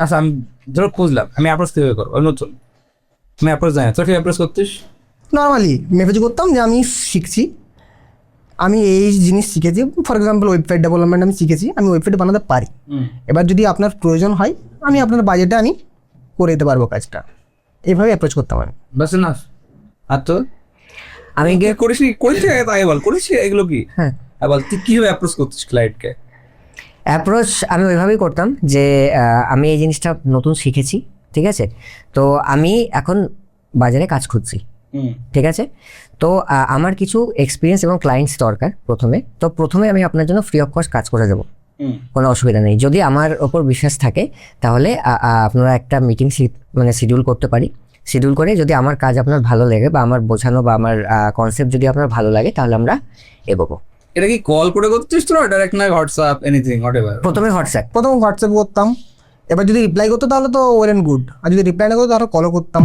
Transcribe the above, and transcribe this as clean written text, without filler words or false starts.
আচ্ছা আমি ধরো খুঁজলাম, আমি অ্যাপ্রোচ কীভাবে করবো? আমি নতুন, আমি অ্যাপ্রোচ জানি না, তোর কি অ্যাপ্রোচ করতিস? নর্মালি মেসেজ করতাম যে আমি শিখছি, আমি এই জিনিস শিখেছি, ফর এক্সাম্পল ওয়েবসাইট ডেভেলপমেন্ট আমি শিখেছি, আমি ওয়েবসাইট বানাতে পারি। এবার যদি আপনার প্রয়োজন হয় আমি আপনার বাজেটে আমি করে দিতে পারবো কাজটা, এইভাবে অ্যাপ্রোচ করতাম আমি। বাস না। আর তো আমি গিয়ে করিস করিস তাই বল, করিস এগুলো কি? হ্যাঁ বল তুই কীভাবে অ্যাপ্রোচ করতিস ক্লায়েন্টকে? অ্যাপ্রোচ আমি ওইভাবেই করতাম যে আমি এই জিনিসটা নতুন শিখেছি, ঠিক আছে, তো আমি এখন বাজারে কাজ খুঁজছি, ঠিক আছে, তো আমার কিছু এক্সপিরিয়েন্স এবং ক্লায়েন্টস দরকার প্রথমে, তো প্রথমে আমি আপনার জন্য ফ্রি অফ কস্ট কাজ করে দেবো, কোনো অসুবিধা নেই। যদি আমার ওপর বিশ্বাস থাকে তাহলে আপনারা একটা মিটিং মানে শিডিউল করতে পারি, শিডিউল করে যদি আমার কাজ আপনার ভালো লাগে বা আমার বোঝানো বা আমার কনসেপ্ট যদি আপনার ভালো লাগে তাহলে আমরা এগোবো। এটা কি কল করে করতিস তোরা, ডাইরেক্ট না হোয়াটসঅ্যাপ এনিথিং হোয়াট এভার? প্রথমে হোয়াটসঅ্যাপ। প্রথম হোয়াটসঅ্যাপ করতাম, এবার যদি রিপ্লাই করতো তাহলে তো ওয়েল অ্যান্ড গুড, আর যদি রিপ্লাই না করতো তাহলে কলও করতাম।